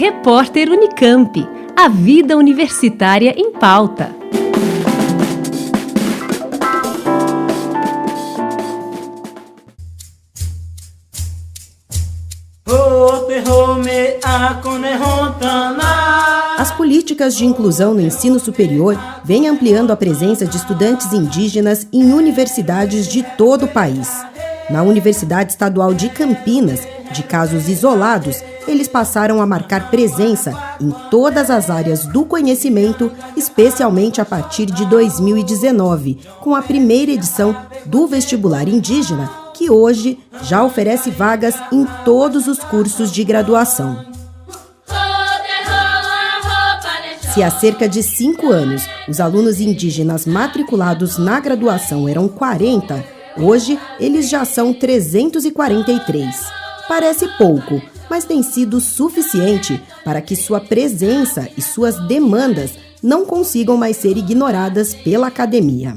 Repórter Unicamp. A vida universitária em pauta. As políticas de inclusão no ensino superior vêm ampliando a presença de estudantes indígenas em universidades de todo o país. Na Universidade Estadual de Campinas, de casos isolados, eles passaram a marcar presença em todas as áreas do conhecimento, especialmente a partir de 2019, com a primeira edição do Vestibular Indígena, que hoje já oferece vagas em todos os cursos de graduação. Se há cerca de 5 anos os alunos indígenas matriculados na graduação eram 40, hoje eles já são 343. Parece pouco, mas tem sido suficiente para que sua presença e suas demandas não consigam mais ser ignoradas pela academia.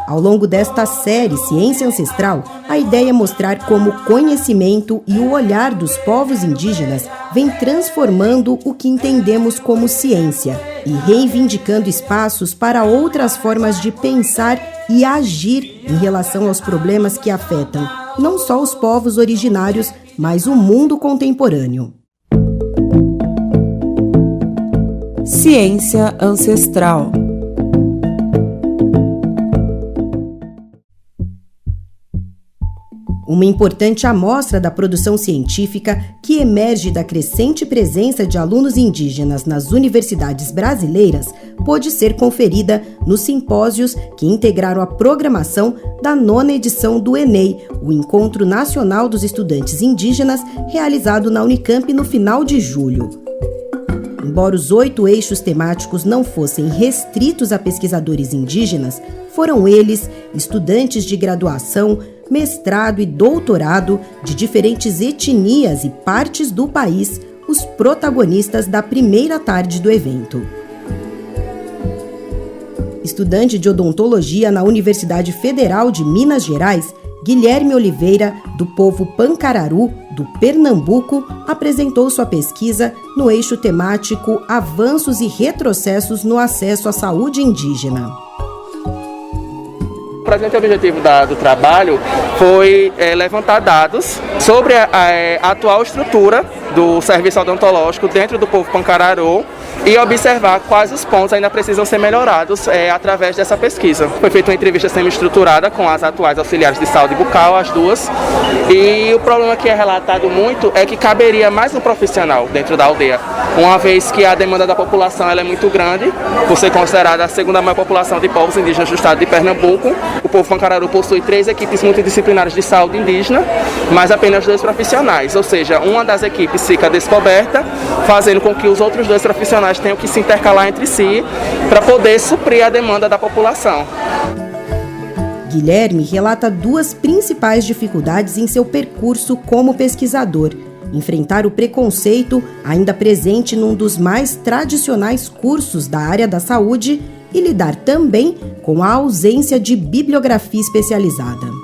Ao longo desta série Ciência Ancestral, a ideia é mostrar como o conhecimento e o olhar dos povos indígenas vem transformando o que entendemos como ciência e reivindicando espaços para outras formas de pensar e agir em relação aos problemas que afetam não só os povos originários, mas o mundo contemporâneo. Ciência Ancestral. Uma importante amostra da produção científica que emerge da crescente presença de alunos indígenas nas universidades brasileiras pôde ser conferida nos simpósios que integraram a programação da 9ª edição do ENEI, o Encontro Nacional dos Estudantes Indígenas, realizado na Unicamp no final de julho. Embora os 8 eixos temáticos não fossem restritos a pesquisadores indígenas, foram eles, estudantes de graduação, mestrado e doutorado de diferentes etnias e partes do país, os protagonistas da primeira tarde do evento. Estudante de odontologia na Universidade Federal de Minas Gerais, Guilherme Oliveira, do povo Pancararu, do Pernambuco, apresentou sua pesquisa no eixo temático Avanços e Retrocessos no Acesso à Saúde Indígena. O presente objetivo do trabalho foi levantar dados sobre a atual estrutura do serviço odontológico dentro do povo Pancararu e observar quais os pontos ainda precisam ser melhorados através dessa pesquisa. Foi feita uma entrevista semi-estruturada com as atuais auxiliares de saúde bucal, as duas, e o problema que é relatado muito é que caberia mais um profissional dentro da aldeia, uma vez que a demanda da população ela é muito grande, por ser considerada a segunda maior população de povos indígenas do estado de Pernambuco. O povo Pancararu possui 3 equipes multidisciplinares de saúde indígena, mas apenas 2 profissionais, ou seja, uma das equipes fica descoberta, fazendo com que os outros 2 profissionais tenham que se intercalar entre si para poder suprir a demanda da população. Guilherme relata 2 principais dificuldades em seu percurso como pesquisador: enfrentar o preconceito ainda presente num dos mais tradicionais cursos da área da saúde e lidar também com a ausência de bibliografia especializada.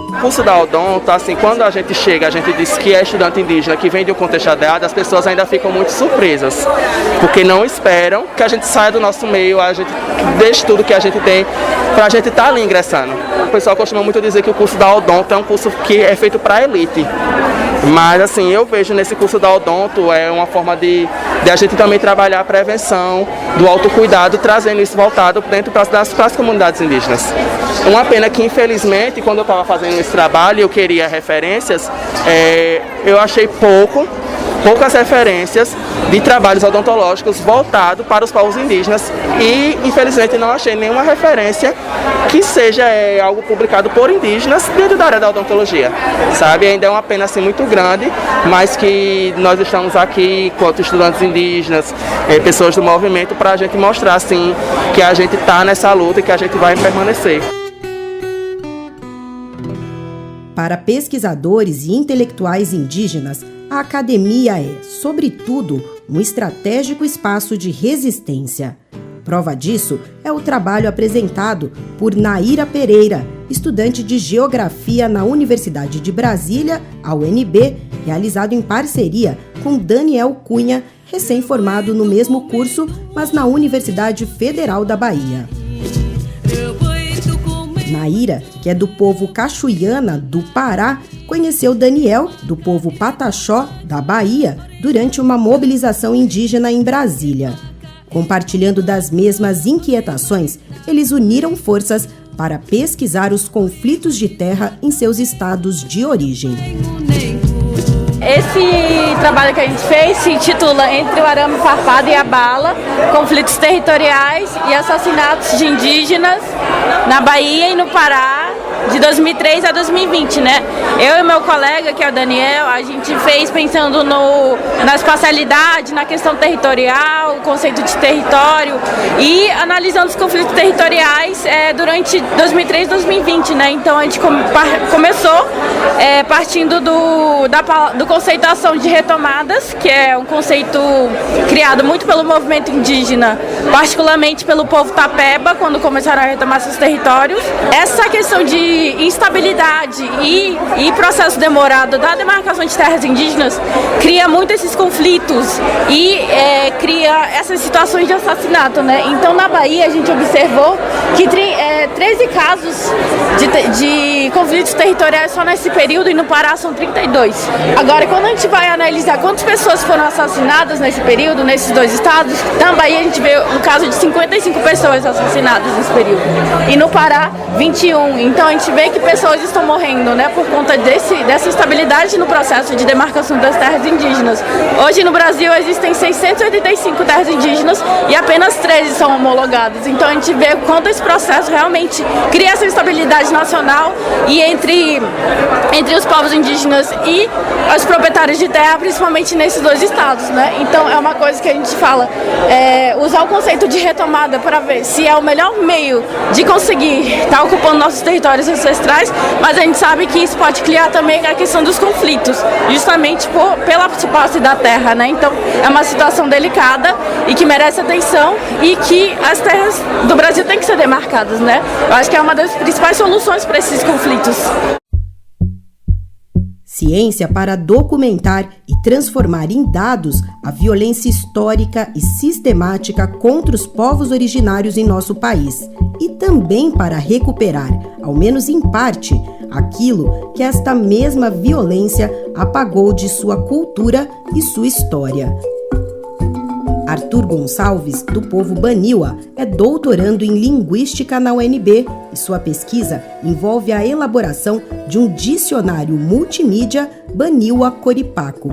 O curso da odonto, assim, quando a gente chega, a gente diz que é estudante indígena, que vem de um contexto ADA, as pessoas ainda ficam muito surpresas, porque não esperam que a gente saia do nosso meio, a gente deixe tudo que a gente tem para a gente estar ali ingressando. O pessoal costuma muito dizer que o curso da odonto é um curso que é feito para a elite, mas assim, eu vejo nesse curso da odonto uma forma de a gente também trabalhar a prevenção, do autocuidado, trazendo isso voltado dentro para as comunidades indígenas. Uma pena que, infelizmente, quando eu estava fazendo esse trabalho, eu queria referências, eu achei poucas referências de trabalhos odontológicos voltados para os povos indígenas e, infelizmente, não achei nenhuma referência que seja algo publicado por indígenas dentro da área da odontologia, sabe? Ainda é uma pena assim, muito grande, mas que nós estamos aqui, enquanto estudantes indígenas, pessoas do movimento, para a gente mostrar assim, que a gente está nessa luta e que a gente vai permanecer. Para pesquisadores e intelectuais indígenas, a academia é, sobretudo, um estratégico espaço de resistência. Prova disso é o trabalho apresentado por Naira Pereira, estudante de Geografia na Universidade de Brasília, a UNB, realizado em parceria com Daniel Cunha, recém-formado no mesmo curso, mas na Universidade Federal da Bahia. Naira, que é do povo Cachuiana, do Pará, conheceu Daniel, do povo Pataxó, da Bahia, durante uma mobilização indígena em Brasília. Compartilhando das mesmas inquietações, eles uniram forças para pesquisar os conflitos de terra em seus estados de origem. Esse trabalho que a gente fez se intitula Entre o Arame Farpado e a Bala, Conflitos Territoriais e Assassinatos de Indígenas na Bahia e no Pará, de 2003 a 2020, né? Eu e meu colega, que é o Daniel, a gente fez pensando na espacialidade, na questão territorial, o conceito de território e analisando os conflitos territoriais durante 2003 e 2020, né? Então a gente começou partindo do conceituação de retomadas, que é um conceito criado muito pelo movimento indígena, particularmente pelo povo Tapeba, quando começaram a retomar seus territórios. Essa questão de instabilidade e processo demorado da demarcação de terras indígenas cria muito esses conflitos e cria essas situações de assassinato, né? Então na Bahia a gente observou que 13 casos de conflitos territoriais só nesse período e no Pará são 32. Agora, quando a gente vai analisar quantas pessoas foram assassinadas nesse período, nesses dois estados, na Bahia a gente vê o caso de 55 pessoas assassinadas nesse período. E no Pará, 21. Então a gente vê que pessoas estão morrendo, né, por conta dessa instabilidade no processo de demarcação das terras indígenas. Hoje no Brasil existem 685 terras indígenas e apenas 13 são homologadas. Então a gente vê quanto esse processo realmente cria essa instabilidade nacional e entre os povos indígenas e os proprietários de terra, principalmente nesses dois estados, né? Então é uma coisa que a gente fala, usar o conceito de retomada para ver se é o melhor meio de conseguir estar ocupando nossos territórios ancestrais, mas a gente sabe que isso pode criar também a questão dos conflitos, justamente pela posse da terra, né? Então é uma situação delicada e que merece atenção e que as terras do Brasil têm que ser demarcadas, né? Eu acho que é uma das principais soluções para esses conflitos. Ciência para documentar e transformar em dados a violência histórica e sistemática contra os povos originários em nosso país e também para recuperar, ao menos em parte, aquilo que esta mesma violência apagou de sua cultura e sua história. Arthur Gonçalves, do povo Baniwa, é doutorando em Linguística na UNB e sua pesquisa envolve a elaboração de um dicionário multimídia Baniwa-Coripaco.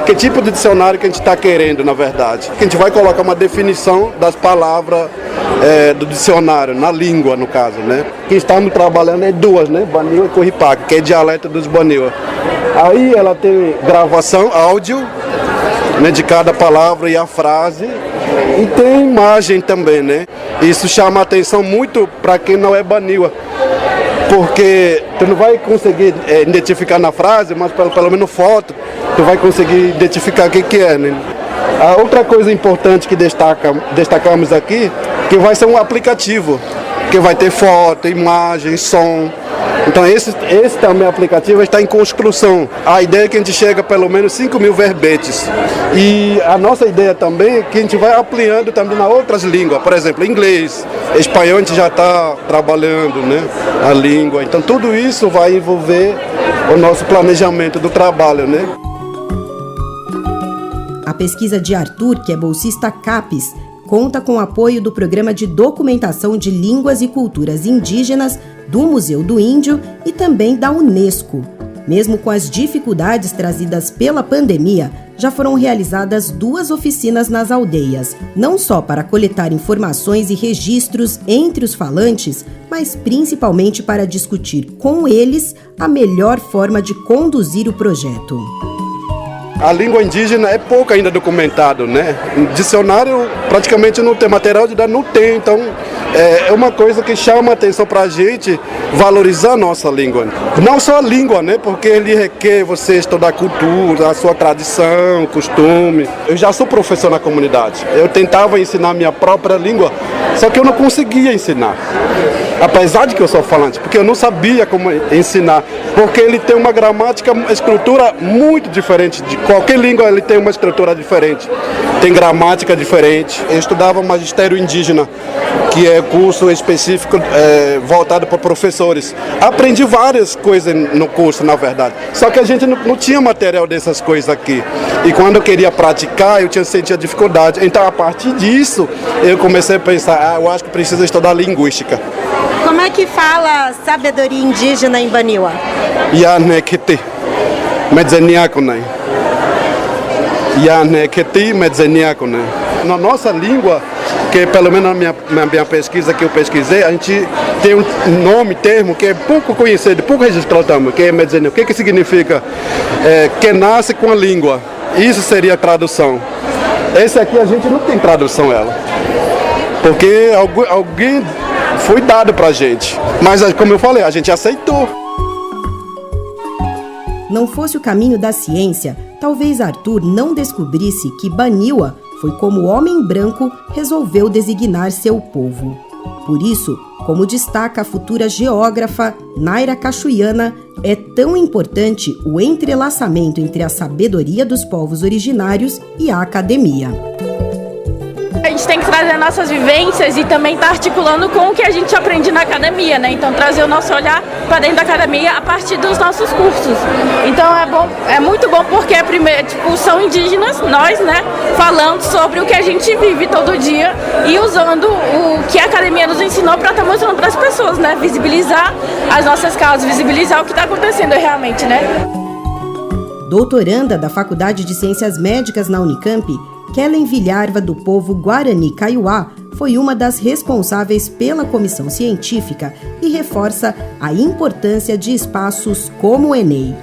Que tipo de dicionário que a gente está querendo, na verdade? Que a gente vai colocar uma definição das palavras do dicionário, na língua, no caso, né? Que estamos trabalhando é duas, né? Baniwa e Coripaco, que é dialeto dos Baniwa. Aí ela tem gravação, áudio, né, de cada palavra e a frase, e tem imagem também, né? Isso chama a atenção muito para quem não é Baniwa, porque tu não vai conseguir identificar na frase, mas pelo menos foto, tu vai conseguir identificar o que é, né? A outra coisa importante que destacamos aqui, que vai ser um aplicativo, que vai ter foto, imagem, som. Então esse também aplicativo está em construção. A ideia é que a gente chega a pelo menos 5.000 verbetes. E a nossa ideia também é que a gente vai ampliando também nas outras línguas. Por exemplo, inglês, espanhol a gente já está trabalhando, né, a língua. Então tudo isso vai envolver o nosso planejamento do trabalho, né? A pesquisa de Arthur, que é bolsista CAPES, conta com o apoio do Programa de Documentação de Línguas e Culturas Indígenas do Museu do Índio e também da Unesco. Mesmo com as dificuldades trazidas pela pandemia, já foram realizadas 2 oficinas nas aldeias, não só para coletar informações e registros entre os falantes, mas principalmente para discutir com eles a melhor forma de conduzir o projeto. A língua indígena é pouco ainda documentado, né? Dicionário praticamente não tem, material de dados não tem, então é uma coisa que chama a atenção para a gente valorizar a nossa língua. Não só a língua, né? Porque ele requer você estudar a cultura, a sua tradição, costume. Eu já sou professor na comunidade. Eu tentava ensinar minha própria língua, só que eu não conseguia ensinar. apesar de que eu sou falante, porque eu não sabia como ensinar, porque ele tem uma gramática, uma estrutura muito diferente, de qualquer língua ele tem uma estrutura diferente, tem gramática diferente. Eu estudava magistério indígena, que é curso específico voltado para professores. Aprendi várias coisas no curso, na verdade, só que a gente não tinha material dessas coisas aqui, e quando eu queria praticar, eu sentia dificuldade. Então, a partir disso, eu comecei a pensar, eu acho que preciso estudar linguística. Como é que fala sabedoria indígena em Baniwa? Yaneketi, medzeniakonai. Yaneketi, medzeniakonai. Na nossa língua, que pelo menos na minha pesquisa que eu pesquisei, a gente tem um nome, termo, que é pouco conhecido, pouco registrado também, que é medzenia. O que significa? Que nasce com a língua. Isso seria a tradução. Esse aqui a gente não tem tradução ela, porque alguém foi dado pra gente, mas como eu falei, a gente aceitou. Não fosse o caminho da ciência, talvez Arthur não descobrisse que Baniwa foi como o homem branco resolveu designar seu povo. Por isso, como destaca a futura geógrafa Naira Cachuiana, é tão importante o entrelaçamento entre a sabedoria dos povos originários e a academia. A gente tem que trazer nossas vivências e também estar articulando com o que a gente aprende na academia, né? Então trazer o nosso olhar para dentro da academia a partir dos nossos cursos. Então é muito bom porque são indígenas, nós, né? Falando sobre o que a gente vive todo dia e usando o que a academia nos ensinou para estar mostrando para as pessoas, né? Visibilizar as nossas causas, visibilizar o que está acontecendo realmente, né? Doutoranda da Faculdade de Ciências Médicas na Unicamp, Kellen Vilharva, do povo Guarani Kaiowá, foi uma das responsáveis pela comissão científica e reforça a importância de espaços como o Enem.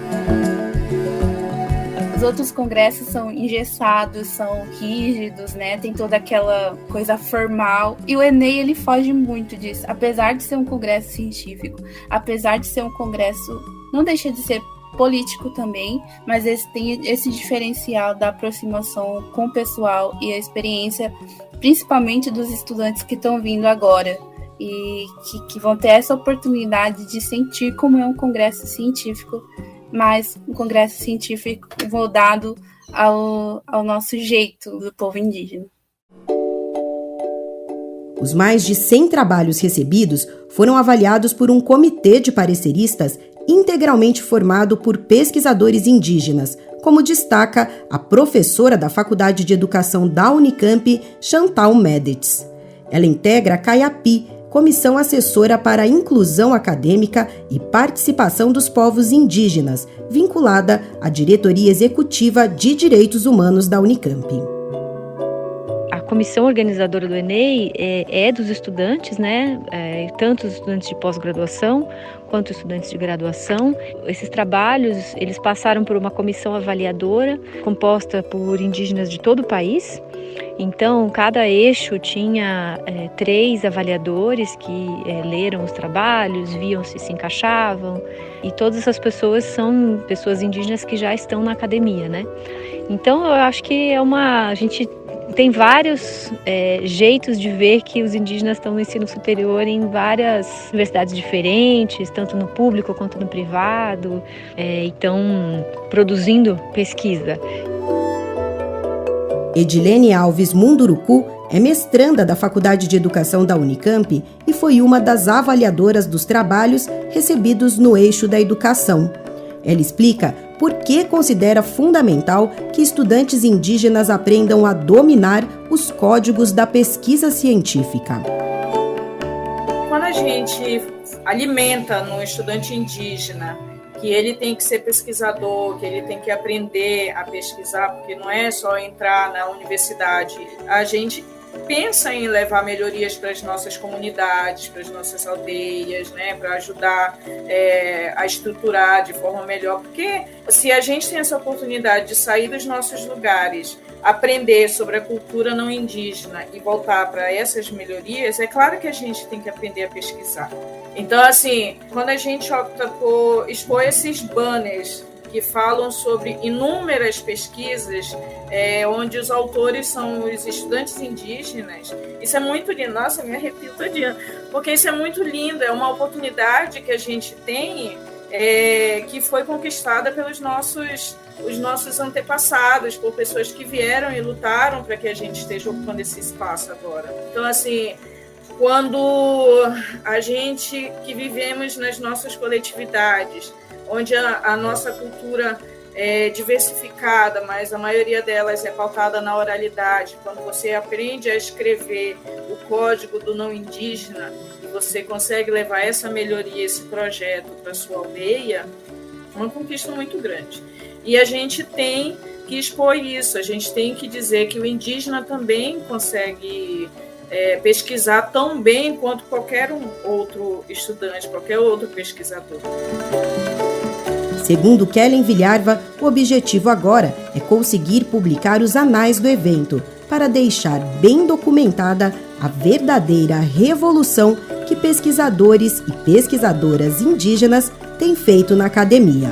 Os outros congressos são engessados, são rígidos, né? Tem toda aquela coisa formal. E o Enem, ele foge muito disso. Apesar de ser um congresso científico, apesar de ser um congresso, não deixa de ser político também, mas tem esse diferencial da aproximação com o pessoal e a experiência, principalmente dos estudantes que estão vindo agora e que vão ter essa oportunidade de sentir como é um congresso científico, mas um congresso científico moldado ao nosso jeito do povo indígena. Os mais de 100 trabalhos recebidos foram avaliados por um comitê de pareceristas integralmente formado por pesquisadores indígenas, como destaca a professora da Faculdade de Educação da Unicamp, Chantal Medetz. Ela integra a CAIAPI, Comissão Assessora para a Inclusão Acadêmica e Participação dos Povos Indígenas, vinculada à Diretoria Executiva de Direitos Humanos da Unicamp. A comissão organizadora do Enem é dos estudantes, né? Tanto os estudantes de pós-graduação quanto estudantes de graduação. Esses trabalhos, eles passaram por uma comissão avaliadora composta por indígenas de todo o país. Então, cada eixo tinha 3 avaliadores que leram os trabalhos, viam se encaixavam, e todas essas pessoas são pessoas indígenas que já estão na academia, né? Então, eu acho que a gente tem vários jeitos de ver que os indígenas estão no ensino superior em várias universidades diferentes, tanto no público quanto no privado, e estão produzindo pesquisa. Edilene Alves Munduruku é mestranda da Faculdade de Educação da Unicamp e foi uma das avaliadoras dos trabalhos recebidos no eixo da educação. Ela explica por que considera fundamental que estudantes indígenas aprendam a dominar os códigos da pesquisa científica. Quando a gente alimenta no estudante indígena que ele tem que ser pesquisador, que ele tem que aprender a pesquisar, porque não é só entrar na universidade, a gente pensa em levar melhorias para as nossas comunidades, para as nossas aldeias, né, para ajudar a estruturar de forma melhor, porque se a gente tem essa oportunidade de sair dos nossos lugares, aprender sobre a cultura não indígena e voltar para essas melhorias, é claro que a gente tem que aprender a pesquisar. Então, assim, quando a gente opta por expor esses banners que falam sobre inúmeras pesquisas onde os autores são os estudantes indígenas. Isso é muito lindo. Nossa, me arrepio todinha, porque isso é muito lindo, é uma oportunidade que a gente tem que foi conquistada pelos os nossos antepassados, por pessoas que vieram e lutaram para que a gente esteja ocupando esse espaço agora. Então, assim, quando a gente que vivemos nas nossas coletividades, onde a nossa cultura é diversificada, mas a maioria delas é pautada na oralidade, quando você aprende a escrever o código do não indígena e você consegue levar essa melhoria, esse projeto para a sua aldeia, é uma conquista muito grande. E a gente tem que expor isso, a gente tem que dizer que o indígena também consegue pesquisar tão bem quanto qualquer outro estudante, qualquer outro pesquisador. Segundo Kellen Vilharva, o objetivo agora é conseguir publicar os anais do evento, para deixar bem documentada a verdadeira revolução que pesquisadores e pesquisadoras indígenas têm feito na academia.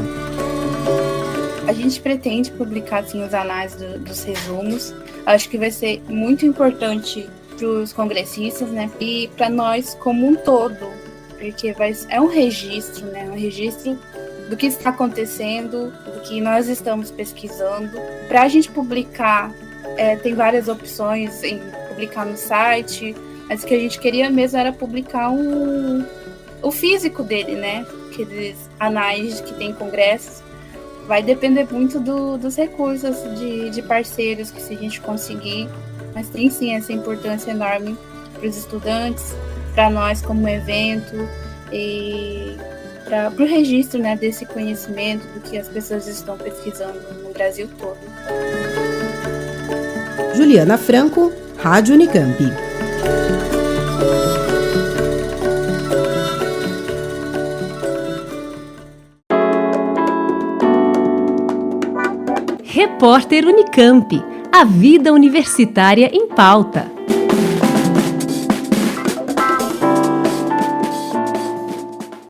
A gente pretende publicar assim, os anais dos resumos. Acho que vai ser muito importante para os congressistas, né? E para nós como um todo, porque é um registro, né? Um registro do que está acontecendo, do que nós estamos pesquisando. Para a gente publicar, tem várias opções em publicar no site, mas o que a gente queria mesmo era publicar o físico dele, né? Aqueles anais que tem congressos. Vai depender muito dos recursos de parceiros, que se a gente conseguir, mas tem sim essa importância enorme para os estudantes, para nós como evento e para o registro, né, desse conhecimento do que as pessoas estão pesquisando no Brasil todo. Juliana Franco, Rádio Unicamp. Repórter Unicamp. A vida universitária em pauta.